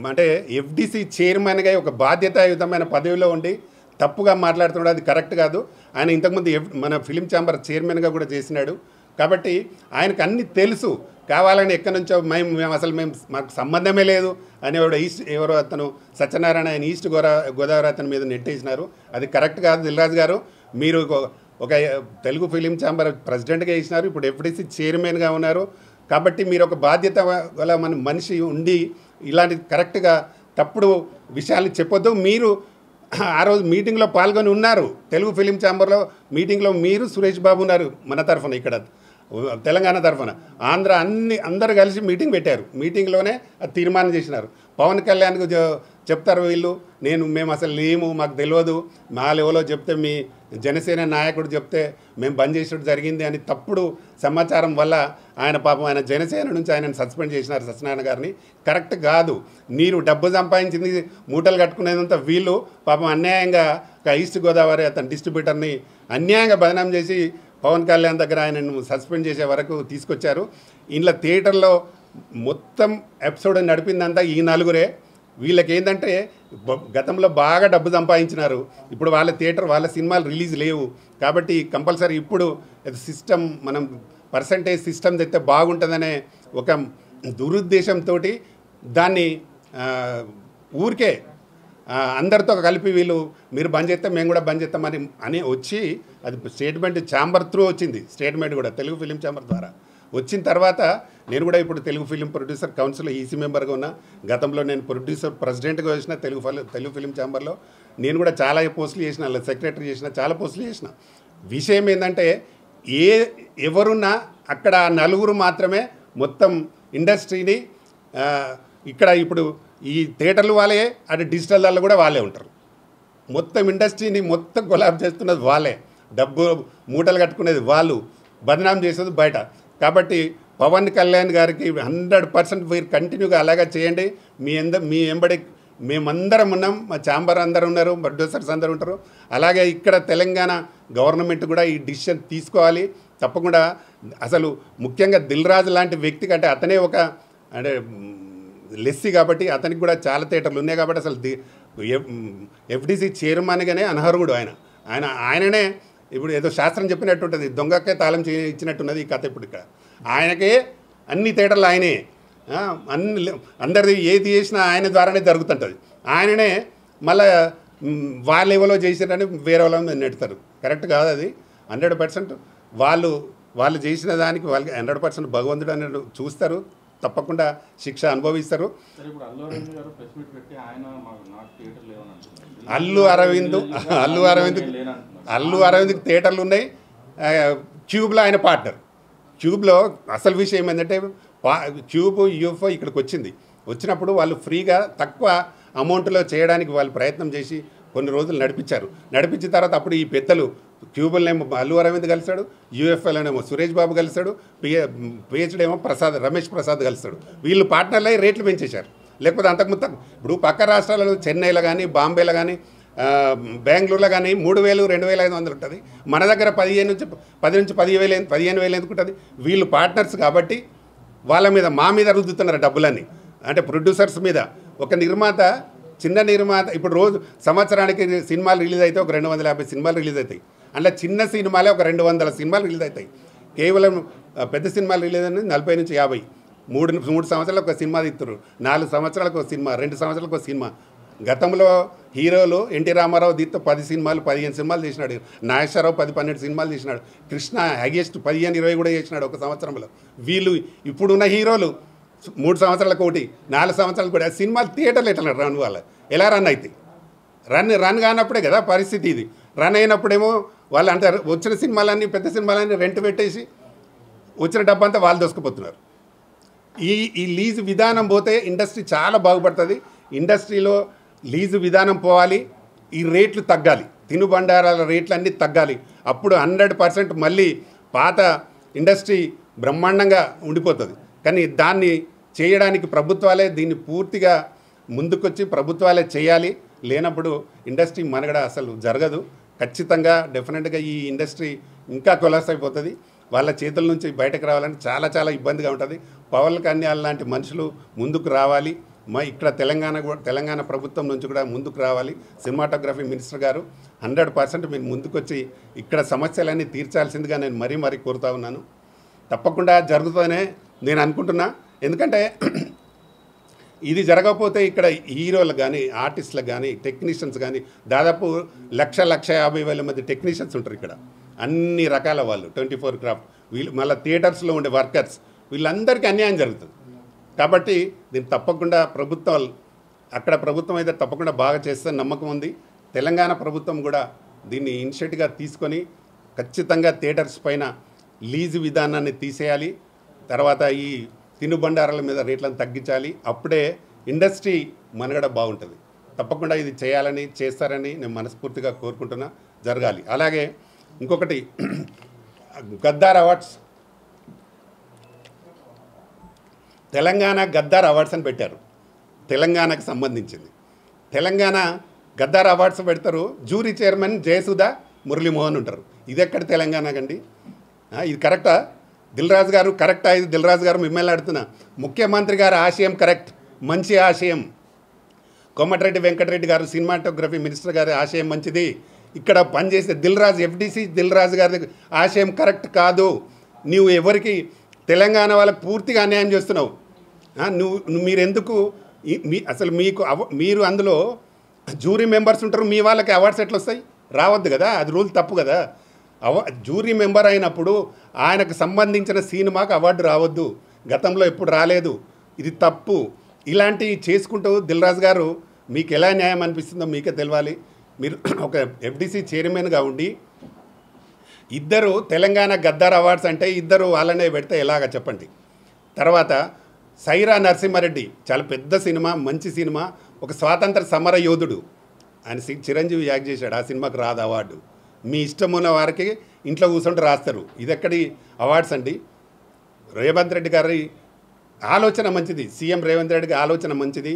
అంటే ఎఫ్డిసి చైర్మన్గా ఒక బాధ్యతాయుతమైన పదవిలో ఉండి తప్పుగా మాట్లాడుతున్నాడు, అది కరెక్ట్ కాదు. ఆయన ఇంతకుముందు మన ఫిలిం ఛాంబర్ చైర్మన్గా కూడా చేసినాడు. కాబట్టి ఆయనకు అన్నీ తెలుసు. కావాలని ఎక్కడి నుంచో మాకు సంబంధమే లేదు అనేవాడు ఎవరో అతను సత్యనారాయణ, ఆయన ఈస్ట్ గోదావరి అతని మీద నెట్టేసినారు. అది కరెక్ట్ కాదు. దిల్ రాజు గారు, మీరు ఒక తెలుగు ఫిలిం ఛాంబర్ ప్రెసిడెంట్గా చేసినారు, ఇప్పుడు ఎఫ్డిసి చైర్మన్గా ఉన్నారు. కాబట్టి మీరు ఒక బాధ్యత గల మనిషి ఉండి ఇలాంటి కరెక్ట్గా తప్పుడు విషయాలు చెప్పొద్దు. మీరు ఆ రోజు మీటింగ్లో పాల్గొని ఉన్నారు, తెలుగు ఫిలిం ఛాంబర్లో మీటింగ్లో మీరు సురేష్ బాబు ఉన్నారు, మన తరఫున ఇక్కడ తెలంగాణ తరఫున. అందరూ కలిసి మీటింగ్ పెట్టారు. మీటింగ్లోనే అది తీర్మానం చేసినారు. పవన్ కళ్యాణ్కు చెప్తారు వీళ్ళు, మేము అసలు లేము, మాకు తెలియదు, మా లెవెల్లో చెప్తే మీ జనసేన నాయకుడు చెప్తే మేము బంద్ చేసినట్టు జరిగింది అని తప్పుడు సమాచారం వల్ల ఆయన పాపం ఆయన జనసేన నుంచి ఆయనను సస్పెండ్ చేసినారు, సత్యనారాయణ గారిని. కరెక్ట్ కాదు. మీరు డబ్బు సంపాదించింది మూటలు కట్టుకునేదంతా వీళ్ళు పాపం అన్యాయంగా ఈస్ట్ గోదావరి అతని డిస్ట్రిబ్యూటర్ని అన్యాయంగా బదనాం చేసి పవన్ కళ్యాణ్ దగ్గర ఆయనను సస్పెండ్ చేసే వరకు తీసుకొచ్చారు. ఇంట్లో థియేటర్లో మొత్తం ఎపిసోడ్ నడిపిందంతా ఈ నలుగురే. వీళ్ళకి ఏంటంటే గతంలో బాగా డబ్బు సంపాదించినారు, ఇప్పుడు వాళ్ళ సినిమాలు రిలీజ్ లేవు. కాబట్టి కంపల్సరీ ఇప్పుడు సిస్టమ్ మనం పర్సంటేజ్ సిస్టమ్ తెస్తే బాగుంటుందనే ఒక దురుద్దేశంతో దాన్ని ఊరికే అందరితో కలిపి మీరు బంద్ చేస్తే మేము కూడా బంద్ చేస్తామని అని వచ్చి అది స్టేట్మెంట్ ఛాంబర్ త్రూ వచ్చింది. స్టేట్మెంట్ కూడా తెలుగు ఫిలిం ఛాంబర్ ద్వారా వచ్చిన తర్వాత నేను కూడా ఇప్పుడు Telugu film producer council EC మెంబర్గా ఉన్నా. గతంలో నేను ప్రొడ్యూసర్ ప్రెసిడెంట్గా చేసిన తెలుగు ఫిలిం ఛాంబర్లో నేను కూడా చాలా పోస్టులు చేసిన, సెక్రటరీ చేసిన, చాలా పోస్టులు చేసిన. విషయం ఏంటంటే ఎవరున్నా అక్కడ నలుగురు మాత్రమే మొత్తం ఇండస్ట్రీని ఇక్కడ ఇప్పుడు ఈ థియేటర్లు వాళ్ళే, అటు డిజిటల్ దాళ్ళు కూడా వాళ్ళే ఉంటారు. మొత్తం ఇండస్ట్రీని మొత్తం కొలాబ్ చేస్తున్నది వాళ్ళే, డబ్బు మూటలు కట్టుకునేది వాళ్ళు, బదనాం చేసేది బయట. కాబట్టి పవన్ కళ్యాణ్ గారికి 100% మీరు కంటిన్యూగా అలాగా చేయండి. మీ ఎంబడి మేమందరం ఉన్నాం, మా ఛాంబర్ అందరూ ఉన్నారు, ప్రొడ్యూసర్స్ అందరూ ఉంటారు. అలాగే ఇక్కడ తెలంగాణ గవర్నమెంట్ కూడా ఈ డిసిషన్ తీసుకోవాలి తప్పకుండా. అసలు ముఖ్యంగా దిల్ రాజు లాంటి వ్యక్తి కంటే అతనే ఒక అంటే లెస్సీ కాబట్టి అతనికి కూడా చాలా థియేటర్లు ఉన్నాయి. కాబట్టి అసలు ఎఫ్డిసి చైర్మన్గానే అనర్హుడు ఆయననే. ఇప్పుడు ఏదో శాస్త్రం చెప్పినట్టు ఉంటుంది, దొంగకే తాళం ఇచ్చినట్టున్నది ఈ కథ. ఇప్పుడు ఇక్కడ ఆయనకే అన్ని థియేటర్లు ఆయనే, అందరిది ఏది చేసినా ఆయన ద్వారానే జరుగుతుంటుంది. ఆయననే మళ్ళీ వాళ్ళ లెవెల్లో చేసిరని వేరే వాళ్ళని నెడతారు. కరెక్ట్ కాదు అది. 100% వాళ్ళు చేసిన దానికి వాళ్ళకి 100% భగవంతుడు అని చూస్తారు, తప్పకుండా శిక్ష అనుభవిస్తారు. అల్లు అరవింద్ థియేటర్లు ఉన్నాయి. క్యూబ్లో ఆయన పార్ట్నర్. క్యూబ్లో అసలు విషయం ఏంటంటే క్యూబ్ యూఎఫ్ఓ ఇక్కడికి వచ్చినప్పుడు వాళ్ళు ఫ్రీగా తక్కువ అమౌంట్లో చేయడానికి వాళ్ళు ప్రయత్నం చేసి కొన్ని రోజులు నడిపించిన తర్వాత అప్పుడు ఈ పెద్దలు క్యూబుల్నేమో అల్లు అరవింద్ కలిశాడు, యూఎఫ్ఎల్నేమో సురేష్ బాబు కలిశాడు, పిహెచ్డీ ఏమో రమేష్ ప్రసాద్ కలిశాడు. వీళ్ళు పార్ట్నర్లు అయ్యి రేట్లు పెంచేశారు. లేకపోతే అంతకుముందు ఇప్పుడు పక్క రాష్ట్రాలలో చెన్నైలో కానీ, బాంబేలో కానీ, బెంగళూరులో కానీ 3,000, 2,500 ఉంటుంది. మన దగ్గర 10 నుంచి 15,000 ఎందుకు ఉంటుంది? వీళ్ళు పార్ట్నర్స్ కాబట్టి మా మీద రుద్దుతున్నారు డబ్బులన్నీ. అంటే ప్రొడ్యూసర్స్ మీద. ఒక నిర్మాత, చిన్న నిర్మాత ఇప్పుడు రోజు సంవత్సరానికి సినిమాలు రిలీజ్ అయితే ఒక 250 సినిమాలు రిలీజ్ అవుతాయి. అట్లా చిన్న సినిమాలే ఒక 200 సినిమాలు రిలీజ్ అవుతాయి. కేవలం పెద్ద సినిమాలు రిలీజ్ అనేది 40 నుంచి 50. మూడు సంవత్సరాలకు ఒక సినిమా తీస్తారు, 4 సంవత్సరాలకు ఒక సినిమా, 2 సంవత్సరాలకు ఒక సినిమా. గతంలో హీరోలు ఎన్టీ రామారావు దీంతో 10 సినిమాలు 15 సినిమాలు చేసినాడు, నాగేశ్వరరావు 10-12 సినిమాలు చేసినాడు, కృష్ణ హైయెస్ట్ 15-20 కూడా చేసినాడు ఒక సంవత్సరంలో. వీళ్ళు ఇప్పుడున్న హీరోలు 3 సంవత్సరాలకు ఒకటి, 4 సంవత్సరాలకు కూడా సినిమాలు థియేటర్లు ఎట్లా రన్ వాళ్ళు ఎలా రన్ అవుతాయి? రన్ కానప్పుడే కదా పరిస్థితి ఇది. రన్ అయినప్పుడేమో వాళ్ళు అంటారు వచ్చిన సినిమాలన్నీ పెద్ద సినిమాలన్నీ రెంట్ పెట్టేసి వచ్చిన డబ్బంతా వాళ్ళు దోసుకుపోతున్నారు. ఈ లీజు విధానం పోతే ఇండస్ట్రీ చాలా బాగుపడుతుంది. ఇండస్ట్రీలో లీజు విధానం పోవాలి, ఈ రేట్లు తగ్గాలి, తినుబండారాల రేట్లు అన్నీ తగ్గాలి. అప్పుడు 100% మళ్ళీ పాత ఇండస్ట్రీ బ్రహ్మాండంగా ఉండిపోతుంది. కానీ దాన్ని చేయడానికి ప్రభుత్వాలే దీన్ని పూర్తిగా ముందుకొచ్చి ప్రభుత్వాలే చేయాలి. లేనప్పుడు ఇండస్ట్రీ మనగడ అసలు జరగదు. ఖచ్చితంగా డెఫినెట్గా ఈ ఇండస్ట్రీ ఇంకా కొలాస్ అయిపోతుంది. వాళ్ళ చేతుల నుంచి బయటకు రావాలని చాలా చాలా ఇబ్బందిగా ఉంటుంది. పవన్ కళ్యాణ్ లాంటి మనుషులు ముందుకు రావాలి. ఇక్కడ తెలంగాణ ప్రభుత్వం నుంచి కూడా ముందుకు రావాలి. సినిమాటోగ్రఫీ మినిస్టర్ గారు 100% మీరు ముందుకొచ్చి ఇక్కడ సమస్యలన్నీ తీర్చాల్సిందిగా నేను మరీ కోరుతా ఉన్నాను. తప్పకుండా జరుగుతుందనే నేను అనుకుంటున్నా. ఎందుకంటే ఇది జరగకపోతే ఇక్కడ హీరోలు కానీ ఆర్టిస్టులకు కానీ టెక్నీషియన్స్ కానీ దాదాపు 1,50,000 మంది టెక్నీషియన్స్ ఉంటారు ఇక్కడ. అన్ని రకాల వాళ్ళు 24 క్రాఫ్ట్ వీళ్ళు మళ్ళీ థియేటర్స్లో ఉండే వర్కర్స్ వీళ్ళందరికీ అన్యాయం జరుగుతుంది. కాబట్టి దీన్ని తప్పకుండా ప్రభుత్వాలు అక్కడ ప్రభుత్వం అయితే తప్పకుండా బాగా చేస్తే నమ్మకం ఉంది. తెలంగాణ ప్రభుత్వం కూడా దీన్ని ఇనిషియేటివ్గా తీసుకొని ఖచ్చితంగా థియేటర్స్ పైన లీజు విధానాన్ని తీసేయాలి. తర్వాత ఈ తినుబండారాల మీద రేట్లను తగ్గించాలి. అప్పుడే ఇండస్ట్రీ మనుగడ బాగుంటుంది. తప్పకుండా ఇది చేయాలని చేస్తారని నేను మనస్ఫూర్తిగా కోరుకుంటున్నా. జరగాలి. అలాగే ఇంకొకటి గద్దార్ అవార్డ్స్, తెలంగాణ గద్దార్ అవార్డ్స్ అని పెట్టారు. తెలంగాణకు సంబంధించింది. తెలంగాణ గద్దార్ అవార్డ్స్ పెడతారు. జ్యూరీ చైర్మన్ జయసుధ మురళీమోహన్ ఉంటారు. ఇది ఎక్కడ తెలంగాణకండి? ఇది కరెక్టా? దిల్రాజు గారు కరెక్టా? ఇది దిల్రాజు గారు మిమ్మల్ని అడుగుతున్నా. ముఖ్యమంత్రి గారు ఆశయం కరెక్ట్, మంచి ఆశయం. కోమటిరెడ్డి వెంకటరెడ్డి గారు సినిమాటోగ్రఫీ మినిస్టర్ గారి ఆశయం మంచిది. ఇక్కడ పనిచేసే దిల్రాజు ఎఫ్డీసీ దిల్రాజు గారి ఆశయం కరెక్ట్ కాదు. నువ్వు ఎవరికి తెలంగాణ వాళ్ళకి పూర్తిగా అన్యాయం చేస్తున్నావు. మీరెందుకు అసలు మీరు అందులో జ్యూరీ మెంబర్స్ ఉంటారు. మీ వాళ్ళకి అవార్డ్స్ ఎట్లా వస్తాయి? రావద్దు కదా, అది రూల్ తప్పు కదా. జ్యూరీ మెంబర్ అయినప్పుడు ఆయనకు సంబంధించిన సినిమాకు అవార్డు రావద్దు. గతంలో ఎప్పుడు రాలేదు. ఇది తప్పు. ఇలాంటివి చేసుకుంటూ దిల్రాజు గారు మీకు ఎలా న్యాయం అనిపిస్తుందో మీకే తెలియాలి. మీరు ఒక ఎఫ్డీసీ చైర్మన్గా ఉండి ఇద్దరు తెలంగాణ గద్దార్ అవార్డ్స్ అంటే ఇద్దరు వాళ్ళనే పెడితే ఎలాగ చెప్పండి. తర్వాత సైరా నరసింహారెడ్డి చాలా పెద్ద సినిమా, మంచి సినిమా, ఒక స్వాతంత్ర సమర యోధుడు. ఆయన చిరంజీవి యాక్ట్ చేశాడు. ఆ సినిమాకు రాదు అవార్డు. మీ ఇష్టం ఉన్న వారికి ఇంట్లో కూర్చుంటే రాస్తారు. ఇది ఎక్కడి అవార్డ్స్ అండి? రేవంత్ రెడ్డి గారి ఆలోచన మంచిది, సీఎం రేవంత్ రెడ్డికి ఆలోచన మంచిది.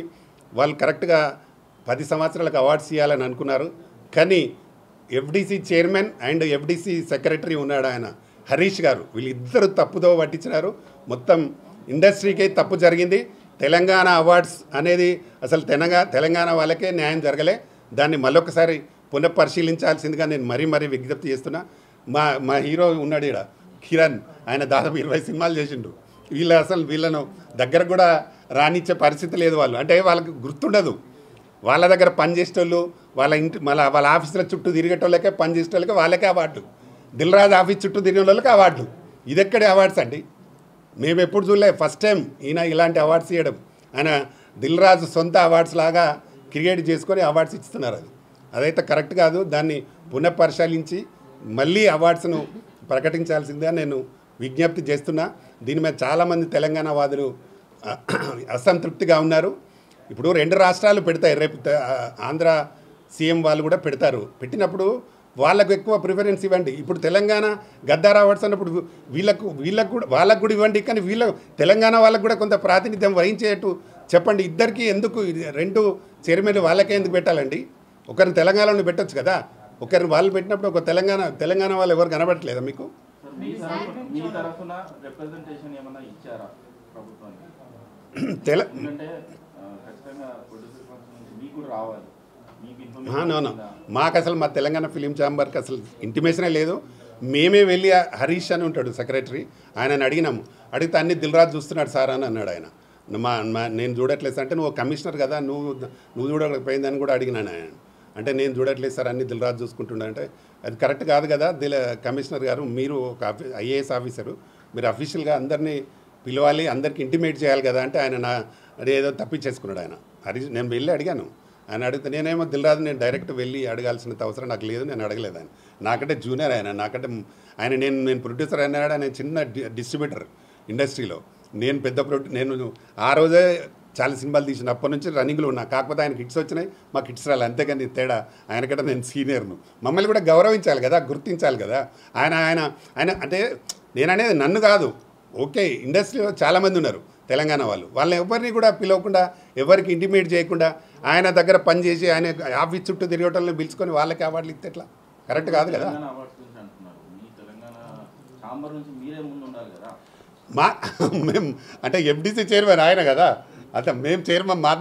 వాళ్ళు కరెక్ట్గా 10 సంవత్సరాలకు అవార్డ్స్ ఇవ్వాలని అనుకున్నారు. కానీ FDC chairman and FDC secretary ఉన్నాడు ఆయన హరీష్ గారు, వీళ్ళిద్దరూ తప్పుదో పట్టించినారు. మొత్తం ఇండస్ట్రీకే తప్పు జరిగింది. తెలంగాణ అవార్డ్స్ అనేది అసలు తెలంగాణ వాళ్ళకే న్యాయం జరగలే. దాన్ని మళ్ళొకసారి పునఃపరిశీలించాల్సిందిగా నేను మరీ విజ్ఞప్తి చేస్తున్నా. మా హీరో ఉన్నాడు ఇక్కడ కిరణ్, ఆయన దాదాపు 20 సినిమాలు చేసిండ్రు. వీళ్ళను దగ్గర కూడా రానిచ్చే పరిస్థితి లేదు. వాళ్ళు అంటే వాళ్ళకి గుర్తుండదు. వాళ్ళ దగ్గర పనిచేసేటోళ్ళు వాళ్ళ ఆఫీసుల చుట్టూ తిరిగేటోళ్ళకే పనిచేసేటోళ్ళకే వాళ్ళకే అవార్డు. దిల్రాజు ఆఫీస్ చుట్టూ తిరిగిన వాళ్ళకి అవార్డు. ఇది ఎక్కడి అవార్డ్స్ అండి? మేము ఎప్పుడు చూడలే, ఫస్ట్ టైం ఈయన ఇలాంటి అవార్డ్స్ ఇవ్వడం. ఆయన దిల్రాజు సొంత అవార్డ్స్ లాగా క్రియేట్ చేసుకొని అవార్డ్స్ ఇస్తున్నారు. అదైతే కరెక్ట్ కాదు. దాన్ని పునఃపరిశీలించి మళ్ళీ అవార్డ్స్ను ప్రకటించాల్సిందిగా నేను విజ్ఞప్తి చేస్తున్నా. దీని మీద చాలామంది తెలంగాణ వాదులు అసంతృప్తిగా ఉన్నారు. ఇప్పుడు 2 రాష్ట్రాలు పెడతాయి, రేపు ఆంధ్ర సీఎం వాళ్ళు కూడా పెడతారు. పెట్టినప్పుడు వాళ్ళకు ఎక్కువ ప్రిఫరెన్స్ ఇవ్వండి. ఇప్పుడు తెలంగాణ గద్దార్ అవార్డ్స్ అన్నప్పుడు వాళ్ళకు కూడా ఇవ్వండి. కానీ తెలంగాణ వాళ్ళకు కూడా కొంత ప్రాతినిధ్యం వహించేట్టు చెప్పండి. ఇద్దరికి ఎందుకు 2 చైర్మన్లు వాళ్ళకే ఎందుకు పెట్టాలండి? ఒకరిని తెలంగాణలో పెట్టచ్చు కదా. ఒకరిని వాళ్ళు పెట్టినప్పుడు ఒక తెలంగాణ వాళ్ళు ఎవరు కనబడట్లేదా మీకు? మాకు అసలు మా తెలంగాణ ఫిలిం ఛాంబర్కి అసలు ఇంటిమేషనే లేదు. మేమే వెళ్ళి హరీష్ అని ఉంటాడు సెక్రటరీ, ఆయనని అడిగినాము. అడిగితే అన్ని దిల్రాజు చూస్తున్నాడు సార్ అని అన్నాడు ఆయన. నేను చూడట్లేదు అంటే నువ్వు కమిషనర్ కదా, నువ్వు చూడకపోయిందని కూడా అడిగినాను ఆయన. అంటే నేను చూడట్లేదు సార్, అన్ని దిల్రాజు చూసుకుంటున్నా అంటే అది కరెక్ట్ కాదు కదా కమిషనర్ గారు, మీరు ఒక ఐఏఎస్ ఆఫీసరు, మీరు అఫీషియల్గా అందరినీ పిలవాలి, అందరికి ఇంటిమేట్ చేయాలి కదా అంటే ఆయన ఏదో తప్పించేసుకున్నాడు ఆయన. హరీష్ నేను వెళ్ళి అడిగాను, ఆయన అడిగితే నేనేమో దిల్రాజు నేను డైరెక్ట్ వెళ్ళి అడగాల్సినంత అవసరం నాకు లేదు, నేను అడగలేదు ఆయన. నాకంటే జూనియర్ ఆయన, నాకంటే ఆయన నేను ప్రొడ్యూసర్ అయినాడు, ఆయన చిన్న డిస్ట్రిబ్యూటర్ ఇండస్ట్రీలో, నేను పెద్ద నేను ఆ రోజే చాలా సినిమాలు తీసిన అప్పటి నుంచి రన్నింగ్లో ఉన్నా. కాకపోతే ఆయనకి హిట్స్ వచ్చినాయి, మాకు హిట్స్ రాలి, అంతేగాని తేడా. ఆయనకంటే నేను సీనియర్ను, మమ్మల్ని కూడా గౌరవించాలి కదా, గుర్తించాలి కదా. ఆయన ఆయన ఆయన అంటే నేను అనేది నన్ను కాదు, ఓకే ఇండస్ట్రీలో చాలామంది ఉన్నారు తెలంగాణ వాళ్ళని ఎవరిని కూడా పిలవకుండా, ఎవరికి ఇంటిమేట్ చేయకుండా ఆయన దగ్గర పనిచేసి ఆయన ఆఫీస్ చుట్టూ తిరగటంలో పిలుచుకొని వాళ్ళకి అవార్డులు ఇస్తే ఎట్లా? కరెక్ట్ కాదు కదా. మేము అంటే ఎఫ్డీసీ చైర్మన్ ఆయన కదా, అంటే మేము చైర్మన్ మన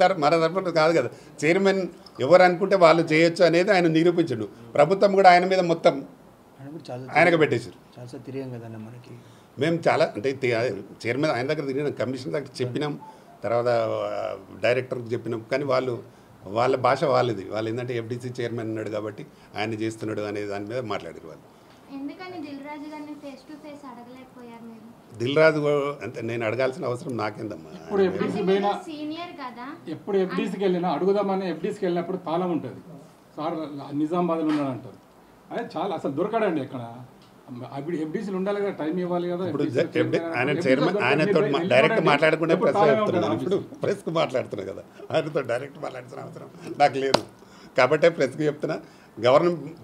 తరఫున కాదు కదా. చైర్మన్ ఎవరు అనుకుంటే వాళ్ళు చేయొచ్చు అనేది ఆయన నిరూపించడు. ప్రభుత్వం కూడా ఆయన మీద మొత్తం ఆయనకు పెట్టేశారు. మేము చాలా అంటే చైర్మన్ ఆయన దగ్గర తిరిగినాం, కమిషనర్ దగ్గర చెప్పినాం, తర్వాత డైరెక్టర్కి చెప్పినాం. కానీ వాళ్ళ భాష వాళ్ళది, వాళ్ళు ఏంటంటే ఎఫ్డీసీ చైర్మన్ అన్నాడు కాబట్టి ఆయన చేస్తున్నాడు అనే దాని మీద మాట్లాడారు వాళ్ళు. దిల్రాజు అంటే నేను అడగాల్సిన అవసరం నాకేందమ్మా. ఎప్పుడు ఎఫ్డీసీకి వెళ్ళినా అడుగుదామని ఎఫ్డీసీకి వెళ్ళినప్పుడు తాళం ఉంటుంది సార్, నిజామాబాద్లో ఉన్నాడంటారు. అదే చాలా అసలు దొరకడండి ఎక్కడ. ఎఫ్డీసీలు ఉండాలి కదా, టైం ఇవ్వాలి కదా. ఇప్పుడు ఆయన చైర్మన్ ఆయనతో డైరెక్ట్ మాట్లాడుకుంటే ప్రెస్ చెప్తున్నాను, ఇప్పుడు ప్రెస్కు మాట్లాడుతున్నా కదా, ఆయనతో డైరెక్ట్ మాట్లాడాల్సిన అవసరం నాకు లేదు కాబట్టి ప్రెస్కి చెప్తున్నా.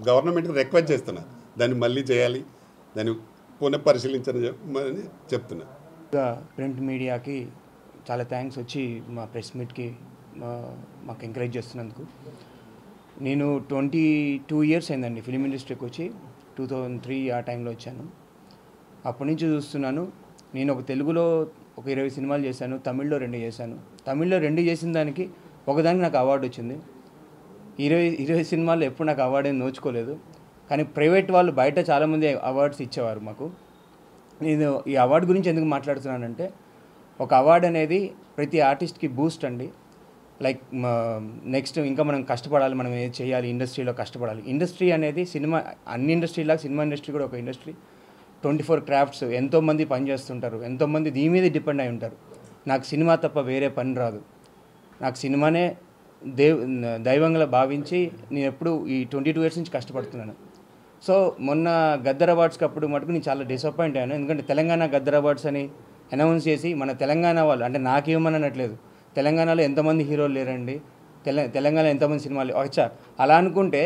గవర్నమెంట్కి రిక్వెస్ట్ చేస్తున్నా దాన్ని మళ్ళీ చేయాలి, దాన్ని పునః పరిశీలించని చెప్తున్నా. ప్రింట్ మీడియాకి చాలా థ్యాంక్స్ వచ్చి మా ప్రెస్ మీట్కి మాకు ఎంకరేజ్ చేస్తున్నందుకు. నేను 22 years అయిందండి ఫిలిం ఇండస్ట్రీకి వచ్చి, 2003 ఆ టైంలో వచ్చాను. అప్పటి నుంచి చూస్తున్నాను. నేను తెలుగులో 20 సినిమాలు చేశాను, తమిళ్లో 2 చేశాను. తమిళ్లో 2 చేసిన దానికి ఒకదానికి నాకు అవార్డు వచ్చింది. 20 సినిమాల్లో ఎప్పుడు నాకు అవార్డు ఏం నోచుకోలేదు. కానీ ప్రైవేట్ వాళ్ళు బయట చాలామంది అవార్డ్స్ ఇచ్చేవారు మాకు. నేను ఈ అవార్డు గురించి ఎందుకు మాట్లాడుతున్నానంటే, ఒక అవార్డు అనేది ప్రతి ఆర్టిస్ట్కి బూస్ట్ అండి. లైక్ నెక్స్ట్ ఇంకా మనం కష్టపడాలి, మనం ఏది చేయాలి, ఇండస్ట్రీలో కష్టపడాలి. ఇండస్ట్రీ అనేది సినిమా, అన్ని ఇండస్ట్రీలాగా సినిమా ఇండస్ట్రీ కూడా ఒక ఇండస్ట్రీ. 24 క్రాఫ్ట్స్, ఎంతోమంది పనిచేస్తుంటారు, ఎంతోమంది దీని మీద డిపెండ్ అయి ఉంటారు. నాకు సినిమా తప్ప వేరే పని రాదు. నాకు సినిమానే దైవంగా భావించి నేను ఎప్పుడు ఈ 22 years నుంచి కష్టపడుతున్నాను. సో మొన్న గద్దర్ అవార్డ్స్కి అప్పుడు మటుకు నేను చాలా డిసప్పాయింట్ అయ్యాను. ఎందుకంటే తెలంగాణ గద్దర్ అవార్డ్స్ అని అనౌన్స్ చేసి మన తెలంగాణ వాళ్ళు, అంటే నాకేమని అనట్లేదు, తెలంగాణలో ఎంతమంది హీరోలు లేరండి, తెలంగాణ ఎంతమంది సినిమాలు వచ్చా అలా అనుకుంటే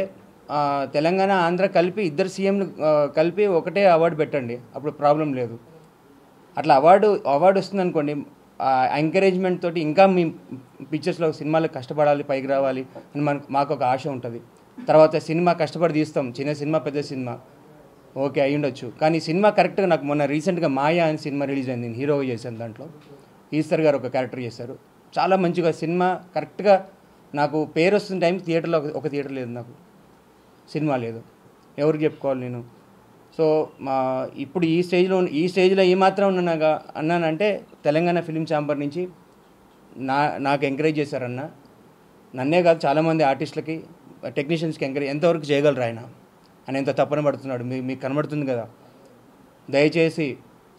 తెలంగాణ ఆంధ్ర కలిపి ఇద్దరు సీఎంలు కలిపి ఒకటే అవార్డు పెట్టండి, అప్పుడు ప్రాబ్లం లేదు. అట్లా అవార్డు వస్తుంది అనుకోండి, ఎంకరేజ్మెంట్ తోటి ఇంకా మీ పిక్చర్స్లో సినిమాలకు కష్టపడాలి, పైకి రావాలి అని మాకు ఒక ఆశ ఉంటుంది. తర్వాత సినిమా కష్టపడి తీస్తాం, చిన్న సినిమా పెద్ద సినిమా ఓకే అయి ఉండొచ్చు, కానీ సినిమా కరెక్ట్గా నాకు మొన్న రీసెంట్గా మాయా అని సినిమా రిలీజ్ అయింది, నేను హీరోగా చేశాను. దాంట్లో ఈశ్వర్ గారు ఒక క్యారెక్టర్ చేశారు, చాలా మంచిగా సినిమా కరెక్ట్గా నాకు పేరు వస్తున్న టైంకి థియేటర్లో ఒక థియేటర్ లేదు, నాకు సినిమా లేదు, ఎవరికి చెప్పుకోవాలి నేను. సో ఇప్పుడు ఈ స్టేజ్లో ఏమాత్రం అన్నానంటే తెలంగాణ ఫిలిం ఛాంబర్ నుంచి నాకు ఎంకరేజ్ చేశారన్న, నన్నే కాదు చాలామంది ఆర్టిస్టులకి టెక్నీషియన్స్కి ఎంకరేజ్, ఎంతవరకు చేయగలరు ఆయన ఎంత తప్పన పడుతున్నాడు మీకు కనబడుతుంది కదా. దయచేసి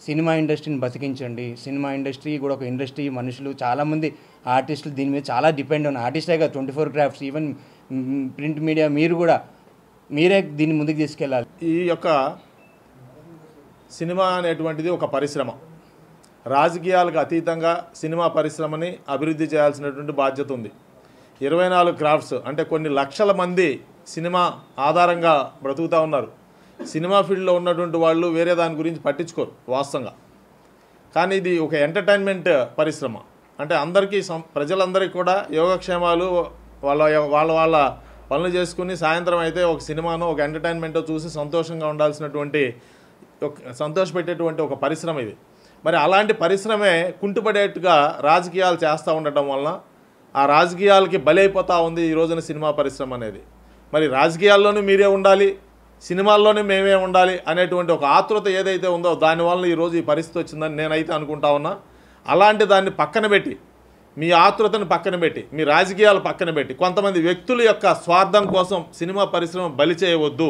సినిమా ఇండస్ట్రీని బతికించండి. సినిమా ఇండస్ట్రీ కూడా ఒక ఇండస్ట్రీ, మనుషులు చాలామంది ఆర్టిస్టులు దీని మీద చాలా డిపెండ్ ఉన్న ఆర్టిస్టే కదా, 24 క్రాఫ్ట్స్, ఈవెన్ ప్రింట్ మీడియా మీరే దీన్ని ముందుకు తీసుకెళ్ళాలి. ఈ యొక్క సినిమా అనేటువంటిది ఒక పరిశ్రమ, రాజకీయాలకు అతీతంగా సినిమా పరిశ్రమని అభివృద్ధి చేయాల్సినటువంటి బాధ్యత ఉంది. 24 క్రాఫ్ట్స్ అంటే కొన్ని లక్షల మంది సినిమా ఆధారంగా బ్రతుకుతూ ఉన్నారు. సినిమా ఫీల్డ్లో ఉన్నటువంటి వాళ్ళు వేరే దాని గురించి పట్టించుకోరు వాస్తవంగా. కానీ ఇది ఒక ఎంటర్టైన్మెంట్ పరిశ్రమ, అంటే అందరికీ ప్రజలందరికీ కూడా యోగక్షేమాలు వాళ్ళ పనులు చేసుకుని సాయంత్రం అయితే ఒక సినిమాను ఒక ఎంటర్టైన్మెంట్ చూసి సంతోషంగా ఉండాల్సినటువంటి సంతోషపెట్టేటువంటి ఒక పరిశ్రమ ఇది. మరి అలాంటి పరిశ్రమే కుంటుపడేట్టుగా రాజకీయాలు చేస్తూ ఉండటం వలన ఆ రాజకీయాలకి బలైపోతూ ఉంది ఈ రోజున సినిమా పరిశ్రమ అనేది. మరి రాజకీయాల్లోనూ మీరే ఉండాలి, సినిమాల్లోనే మేమే ఉండాలి అనేటువంటి ఒక ఆతృత ఏదైతే ఉందో దానివల్ల ఈరోజు ఈ పరిస్థితి వచ్చిందని నేనైతే అనుకుంటా ఉన్నా. అలాంటి దాన్ని పక్కన పెట్టి, మీ ఆతృతను పక్కన పెట్టి, మీ రాజకీయాలు పక్కన పెట్టి, కొంతమంది వ్యక్తుల యొక్క స్వార్థం కోసం సినిమా పరిశ్రమ బలి చేయవద్దు.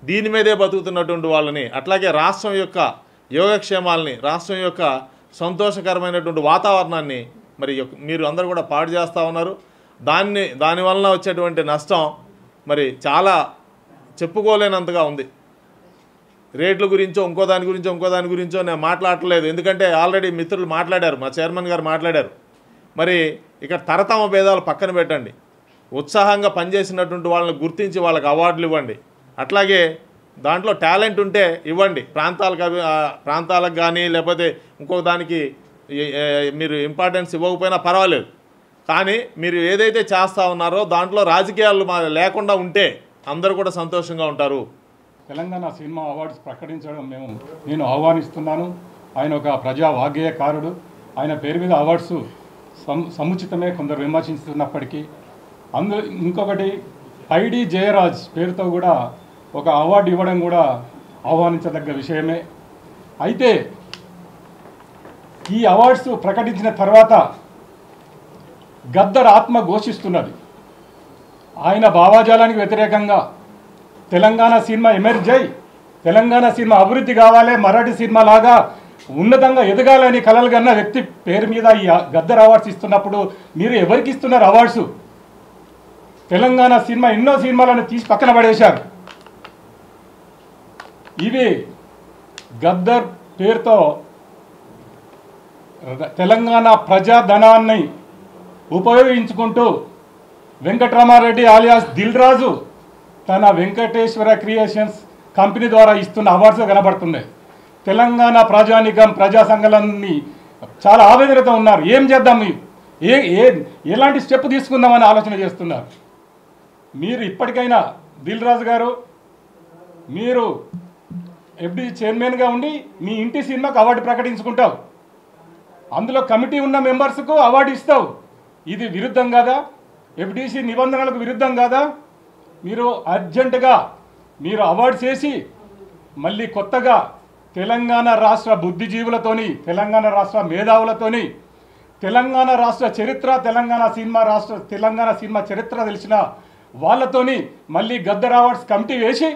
దీని మీదే బతుకుతున్నటువంటి వాళ్ళని, అట్లాగే రాష్ట్రం యొక్క యోగక్షేమాలని, రాష్ట్రం యొక్క సంతోషకరమైనటువంటి వాతావరణాన్ని మరి మీరు అందరూ కూడా పాడు చేస్తూ ఉన్నారు. దానివలన వచ్చేటువంటి నష్టం మరి చాలా చెప్పుకోలేనంతగా ఉంది. రేట్ల గురించో ఇంకో దాని గురించో నేను మాట్లాడలేదు. ఎందుకంటే ఆల్రెడీ మిత్రులు మాట్లాడారు, మా చైర్మన్ గారు మాట్లాడారు. మరి ఇక్కడ తరతమ భేదాలు పక్కన పెట్టండి. ఉత్సాహంగా పనిచేసినటువంటి వాళ్ళని గుర్తించి వాళ్ళకి అవార్డులు ఇవ్వండి. అట్లాగే దాంట్లో టాలెంట్ ఉంటే ఇవ్వండి. ప్రాంతాలకు కానీ లేకపోతే ఇంకో దానికి మీరు ఇంపార్టెన్స్ ఇవ్వకపోయినా పర్వాలేదు. కానీ మీరు ఏదైతే చేస్తూ ఉన్నారో దాంట్లో రాజకీయాలు లేకుండా ఉంటే అందరూ కూడా సంతోషంగా ఉంటారు. తెలంగాణ సినిమా అవార్డ్స్ ప్రకటించడం నేను ఆహ్వానిస్తున్నాను. ఆయన ఒక ప్రజా వాగ్గేయకారుడు. ఆయన పేరు మీద అవార్డ్స్ సముచితమే, కొందరు విమర్శిస్తున్నప్పటికీ. ఇంకొకటి ఐడి జయరాజ్ పేరుతో కూడా ఒక అవార్డు ఇవ్వడం కూడా ఆహ్వానించదగ్గ విషయమే. అయితే ఈ అవార్డ్స్ ప్రకటించిన తర్వాత గద్దర్ ఆత్మ ఘోషిస్తున్నది. ఆయన భావాజాలానికి వ్యతిరేకంగా తెలంగాణ సినిమా ఎమర్జ్ అయ్యి తెలంగాణ సినిమా అభివృద్ధి కావాలి, మరాఠీ సినిమా లాగా ఉన్నతంగా ఎదగాలని కలలు కన్న వ్యక్తి పేరు మీద ఈ గద్దర్ అవార్డ్స్ ఇస్తున్నప్పుడు మీరు ఎవరికి ఇస్తున్నారు అవార్డ్స్? తెలంగాణ సినిమా ఎన్నో సినిమాలను తీసి పక్కన పడేశారు. ఇవి గద్దర్ పేరుతో తెలంగాణ ప్రజాధనాన్ని ఉపయోగించుకుంటూ వెంకటరామారెడ్డి ఆలియాస్ దిల్ రాజు తన వెంకటేశ్వర క్రియేషన్స్ కంపెనీ ద్వారా ఇస్తున్న అవార్డ్స్ కనబడుతున్నాయి. తెలంగాణ ప్రజానికం, ప్రజా సంఘాలన్నీ చాలా ఆవేదనతో ఉన్నారు. ఏం చేద్దాం, ఎలాంటి స్టెప్ తీసుకుందామని ఆలోచన చేస్తున్నారు. మీరు ఇప్పటికైనా దిల్ రాజు గారు, మీరు ఎఫ్డీ చైర్మన్గా ఉండి మీ ఇంటి సినిమాకు అవార్డు ప్రకటించుకుంటావు, అందులో కమిటీ ఉన్న మెంబర్స్కు అవార్డు ఇస్తావు. ఇది విరుద్ధం కాదా? ఎఫ్డీసీ నిబంధనలకు విరుద్ధం కాదా? మీరు అర్జెంటుగా మీరు అవార్డు చేసి మళ్ళీ కొత్తగా తెలంగాణ రాష్ట్ర బుద్ధిజీవులతోని, తెలంగాణ రాష్ట్ర మేధావులతోని, తెలంగాణ రాష్ట్ర చరిత్ర, తెలంగాణ సినిమా చరిత్ర తెలిసిన వాళ్ళతోని మళ్ళీ గద్దర్ అవార్డ్స్ కమిటీ వేసి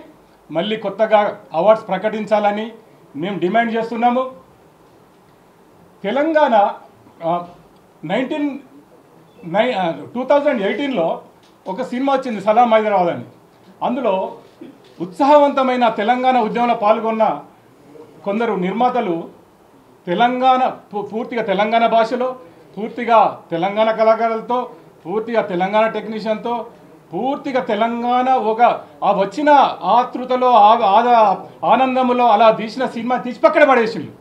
మళ్ళీ కొత్తగా అవార్డ్స్ ప్రకటించాలని మేము డిమాండ్ చేస్తున్నాము. తెలంగాణ 2018లో ఒక సినిమా వచ్చింది, సలాం హైదరాబాద్ అని. అందులో ఉత్సాహవంతమైన తెలంగాణ ఉద్యమంలో పాల్గొన్న కొందరు నిర్మాతలు పూర్తిగా తెలంగాణ భాషలో, పూర్తిగా తెలంగాణ కళాకారులతో, పూర్తిగా తెలంగాణ టెక్నీషియన్తో, పూర్తిగా తెలంగాణ ఆ వచ్చిన ఆతృతలో ఆనందములో అలా తీసిన సినిమా తీసి పక్కన పడేసిండు.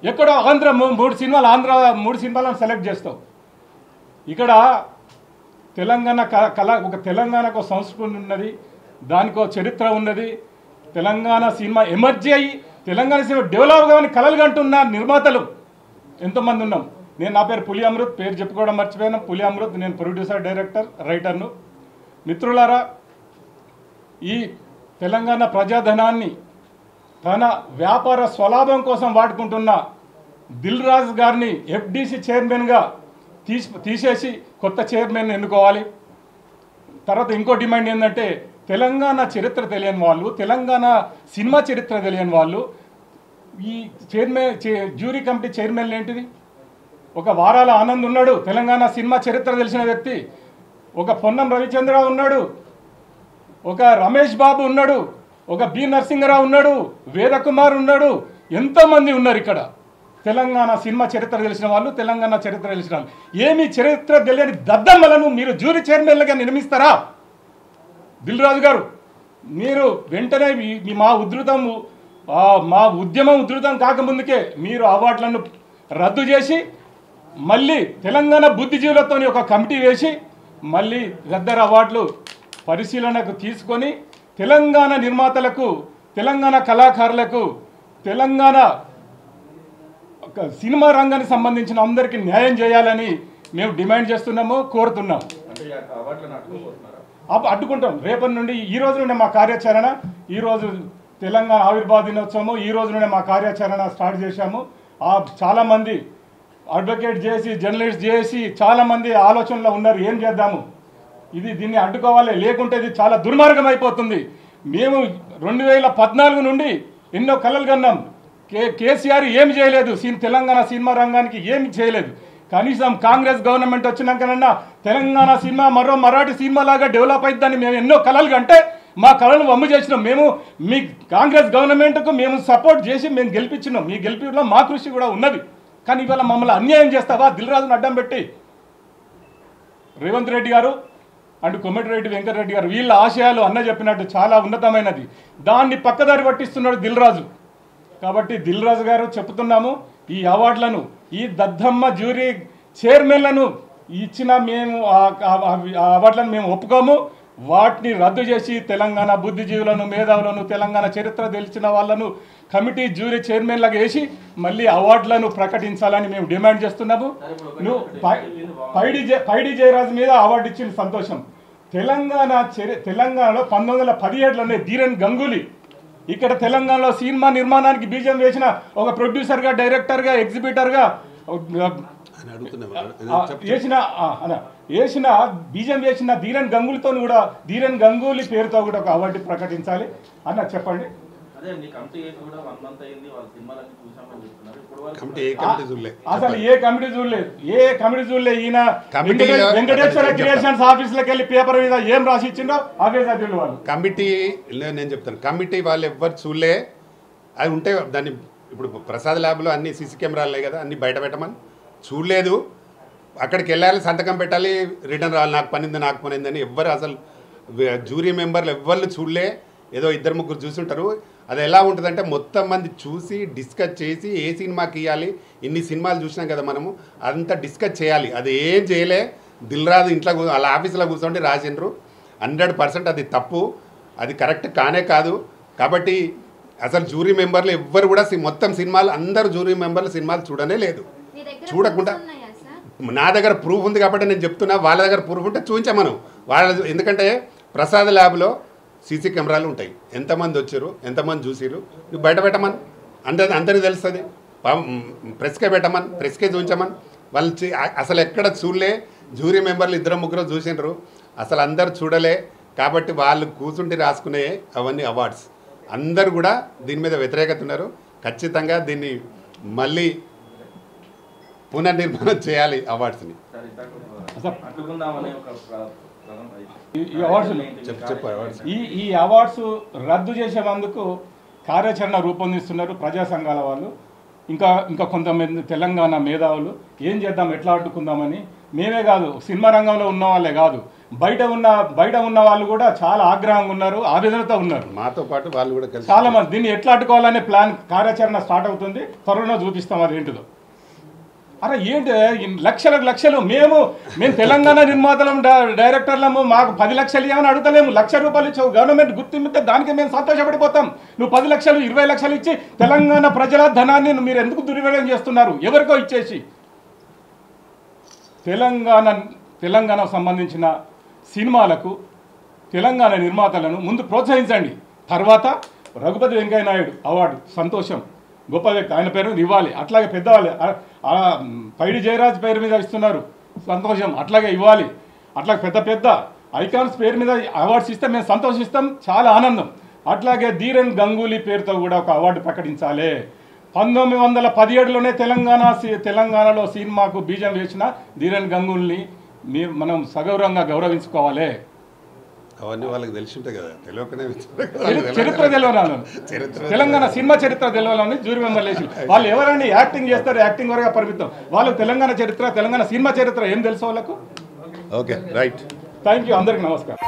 ఎక్కడో ఆంధ్ర మూడు సినిమాలను సెలెక్ట్ చేస్తావు. ఇక్కడ తెలంగాణ ఒక తెలంగాణకు సంస్కృతి ఉన్నది, దానికో చరిత్ర ఉన్నది. తెలంగాణ సినిమా ఎమర్జీ అయ్యి తెలంగాణ సినిమా డెవలప్ కావాలని కలలు కంటున్న నిర్మాతలు ఎంతోమంది ఉన్నాం. నా పేరు పులి అమృత్, పేరు చెప్పుకోవడం మర్చిపోయాను. పులి అమృత్, నేను ప్రొడ్యూసర్, డైరెక్టర్, రైటర్ను. మిత్రులారా, ఈ తెలంగాణ ప్రజాధనాన్ని తన వ్యాపార స్వలాభం కోసం వాడుకుంటున్న దిల్ రాజు గారిని ఎఫ్డీసీ చైర్మన్గా తీసేసి కొత్త చైర్మన్ ఎన్నుకోవాలి. తర్వాత ఇంకో డిమాండ్ ఏంటంటే, తెలంగాణ చరిత్ర తెలియని వాళ్ళు, తెలంగాణ సినిమా చరిత్ర తెలియని వాళ్ళు ఈ జ్యూరీ కమిటీ చైర్మన్ ఏంటిది? ఒక వారాల ఆనంద్ ఉన్నాడు, తెలంగాణ సినిమా చరిత్ర తెలిసిన వ్యక్తి. ఒక పొన్నం రవిచంద్ర ఉన్నాడు, ఒక రమేష్ బాబు ఉన్నాడు, ఒక బి నరసింహరావు ఉన్నాడు, వేదకుమార్ ఉన్నాడు. ఎంతోమంది ఉన్నారు ఇక్కడ తెలంగాణ సినిమా చరిత్ర తెలిసిన వాళ్ళు, తెలంగాణ చరిత్ర తెలిసిన వాళ్ళు. ఏమి చరిత్ర తెలియని దద్దమ్మలను మీరు జ్యూరీ చైర్మన్లుగా నిర్మిస్తారా? దిల్ రాజు గారు, మీరు వెంటనే మా ఉద్యమం ఉధృతం కాకముందుకే మీరు అవార్డులను రద్దు చేసి మళ్ళీ తెలంగాణ బుద్ధిజీవులతో ఒక కమిటీ వేసి మళ్ళీ గద్దర్ అవార్డులు పరిశీలనకు తీసుకొని తెలంగాణ నిర్మాతలకు, తెలంగాణ కళాకారులకు, తెలంగాణ సినిమా రంగానికి సంబంధించిన అందరికీ న్యాయం చేయాలని మేము డిమాండ్ చేస్తున్నాము, కోరుతున్నాము. అడ్డుకుంటాం. రేపటి నుండి ఈ రోజు నుండి మా కార్యాచరణ, ఈరోజు తెలంగాణ ఆవిర్భావ దినోత్సవము, ఈ రోజు నుండి మా కార్యాచరణ స్టార్ట్ చేశాము. చాలామంది అడ్వకేట్ చేసి జర్నలిస్ట్ చేసి చాలామంది ఆలోచనలో ఉన్నారు, ఏం చేద్దాము, దీన్ని అడ్డుకోవాలి, లేకుంటే ఇది చాలా దుర్మార్గం అయిపోతుంది. మేము 2014 నుండి ఎన్నో కలలు కన్నాం. కేసీఆర్ ఏమి చేయలేదు, తెలంగాణ సినిమా రంగానికి ఏమి చేయలేదు. కనీసం కాంగ్రెస్ గవర్నమెంట్ వచ్చినాకనన్నా తెలంగాణ సినిమా మరో మరాఠీ సినిమా లాగా డెవలప్ అవుతుందని మేము ఎన్నో కలలు కంటే మా కళను వమ్ము చేసినాం. మేము మీ కాంగ్రెస్ గవర్నమెంట్కు మేము సపోర్ట్ చేసి మేము గెలిపించినాం. మీ గెలిపిలో మా కృషి కూడా ఉన్నది. కానీ ఇవాళ మమ్మల్ని అన్యాయం చేస్తావా? దిల్రాజును అడ్డం పెట్టి రేవంత్ రెడ్డి గారు అండ్ కొమ్మిటిరెడ్డి వెంకటరెడ్డి గారు వీళ్ళ ఆశయాలు అన్న చెప్పినట్టు చాలా ఉన్నతమైనది, దాన్ని పక్కదారి పట్టిస్తున్నాడు దిల్రాజు. కాబట్టి దిల్రాజు గారు చెప్తున్నాము, ఈ అవార్డులను ఈ దద్దమ్మ జ్యూరీ చైర్మన్లను ఇచ్చిన మేము ఆ అవార్డులను మేము ఒప్పుకోము. వాటిని రద్దు చేసి తెలంగాణ బుద్ధిజీవులను, మేధావులను, తెలంగాణ చరిత్ర తెలిసిన వాళ్ళను కమిటీ జ్యూరీ చైర్మన్లాగా వేసి మళ్ళీ అవార్డులను ప్రకటించాలని మేము డిమాండ్ చేస్తున్నాము. నువ్వు పైడి జయరాజు మీద అవార్డు ఇచ్చిన సంతోషం. తెలంగాణలో 1917లోనే ధీరన్ గంగూలీ ఇక్కడ తెలంగాణలో సినిమా నిర్మాణానికి బీజం వేసిన ఒక ప్రొడ్యూసర్గా, డైరెక్టర్గా, ఎగ్జిబిటర్గా బీజం వేసిన ధీరన్ గంగూలీతో కూడా, ధీరన్ గంగూలీ పేరుతో కూడా ఒక అవార్డు ప్రకటించాలి అన్న చెప్పండి. అసలు ఏ కమిటీ చూడలేదు. ఈయన వెంకటేశ్వర క్రియేషన్స్ ఆఫీసులకు వెళ్ళి పేపర్ మీద ఏం రాసి ఇచ్చిండో అవే చదివిన వాళ్ళు. కమిటీ నేను చెప్తాను, కమిటీ వాళ్ళు ఎవ్వరు చూడలే. అది ఉంటే దాన్ని ఇప్పుడు ప్రసాద్ ల్యాబ్లో అన్ని సీసీ కెమెరాలు కదా, అన్ని బయట పెట్టమని చూడలేదు. అక్కడికి వెళ్ళాలి, సంతకం పెట్టాలి, రిటర్న్ రావాలి, నాకు పనింది అని ఎవ్వరు అసలు జ్యూరీ మెంబర్లు ఎవ్వరు చూడలే. ఏదో 2-3 చూసుంటారు. అది ఎలా ఉంటుందంటే మొత్తం మంది చూసి డిస్కస్ చేసి ఏ సినిమాకి ఇవ్వాలి, ఇన్ని సినిమాలు చూసినాం కదా మనము, అంతా డిస్కస్ చేయాలి. అది ఏం చేయలే. దిల్రాజు ఇంట్లో వాళ్ళ ఆఫీసులో కూర్చోండి రాసిండ్రు. 100% అది తప్పు, అది కరెక్ట్ కానే కాదు. కాబట్టి అసలు జ్యూరీ మెంబర్లు ఎవ్వరు కూడా మొత్తం సినిమాలు అందరూ జ్యూరీ మెంబర్లు సినిమాలు చూడనే లేదు. చూడకుండా నా దగ్గర ప్రూఫ్ ఉంది కాబట్టి నేను చెప్తున్నా, వాళ్ళ దగ్గర ప్రూఫ్ ఉంటే చూపించమను వాళ్ళ. ఎందుకంటే ప్రసాద్ ల్యాబ్లో సీసీ కెమెరాలు ఉంటాయి, ఎంతమంది వచ్చారు, ఎంతమంది చూసిరు, నువ్వు బయట పెట్టమని అందరికీ తెలుస్తుంది. ప్రెస్కే పెట్టమని, ప్రెస్కే చూపించమని. వాళ్ళు అసలు ఎక్కడ చూడలే. జ్యూరీ మెంబర్లు 2-3 చూసినారు, అసలు అందరు చూడలే. కాబట్టి వాళ్ళు కూర్చుంటే రాసుకునే అవన్నీ అవార్డ్స్. అందరు కూడా దీని మీద వ్యతిరేకత ఉన్నారు. ఖచ్చితంగా దీన్ని మళ్ళీ పునర్నిర్మాణం చేయాలి అవార్డ్స్ని. ఈ అవార్డ్స్ రద్దు చేసేందుకు కార్యాచరణ రూపొందిస్తున్నారు ప్రజా సంఘాల వాళ్ళు, ఇంకా కొంతమంది తెలంగాణ మేధావులు. ఏం చేద్దాం, ఎట్లా అడ్డుకుందామని. మేమే కాదు, సినిమా రంగంలో ఉన్న వాళ్ళే కాదు, బయట ఉన్న వాళ్ళు కూడా చాలా ఆగ్రహంగా ఉన్నారు, ఆవేదనతో ఉన్నారు. మాతో పాటు వాళ్ళు కూడా చాలా మంది దీన్ని ఎట్లా అడ్డుకోవాలనే ప్లాన్ కార్యాచరణ స్టార్ట్ అవుతుంది. త్వరలో చూపిస్తాం అది ఏంటిదో. అరే ఏంటి లక్షలు మేము తెలంగాణ నిర్మాతలం, డైరెక్టర్లము, మాకు 10 లక్షలు ఏమని అడుగుతలేము. ₹1,00,000 ఇచ్చావు గవర్నమెంట్ గుర్తింపితే దానికి మేము సంతోషపడిపోతాం. నువ్వు 10 లక్షలు 20 లక్షలు ఇచ్చి తెలంగాణ ప్రజల ధనాన్ని మీరు ఎందుకు దుర్వినియోగం చేస్తున్నారు? ఎవరికో ఇచ్చేసి. తెలంగాణకు సంబంధించిన సినిమాలకు తెలంగాణ నిర్మాతలను ముందు ప్రోత్సహించండి. తర్వాత రఘుపతి వెంకయ్య నాయుడు అవార్డు సంతోషం, గొప్ప వ్యక్తి, ఆయన పేరు ఇవ్వాలి. అట్లాగే పెద్దవాళ్ళు పైడి జయరాజ్ పేరు మీద ఇస్తున్నారు, సంతోషం, అట్లాగే ఇవ్వాలి. అట్లాగే పెద్ద ఐకాన్స్ పేరు మీద అవార్డ్స్ ఇస్తే మేము సంతోషిస్తాం, చాలా ఆనందం. అట్లాగే ధీరన్ గంగూలీ పేరుతో కూడా ఒక అవార్డు ప్రకటించాలి. 1917లోనే తెలంగాణలో సినిమాకు బీజం వేసిన ధీరన్ గంగూలీని మనం సగౌరవంగా గౌరవించుకోవాలి. అవన్నీ వాళ్ళకి తెలిసి ఉంటాయి కదా, తెలియకనే చరిత్ర తెలియాలని, తెలంగాణ సినిమా చరిత్ర తెలియాలని జ్యూరీ మెంబర్లు వేసి వాళ్ళు ఎవరండి యాక్టింగ్ చేస్తారు, యాక్టింగ్ వరకు పరిమితం. వాళ్ళకు తెలంగాణ చరిత్ర, తెలంగాణ సినిమా చరిత్ర ఏం తెలుసు వాళ్ళకు. Okay, right. థ్యాంక్ యూ, అందరికీ నమస్కారం.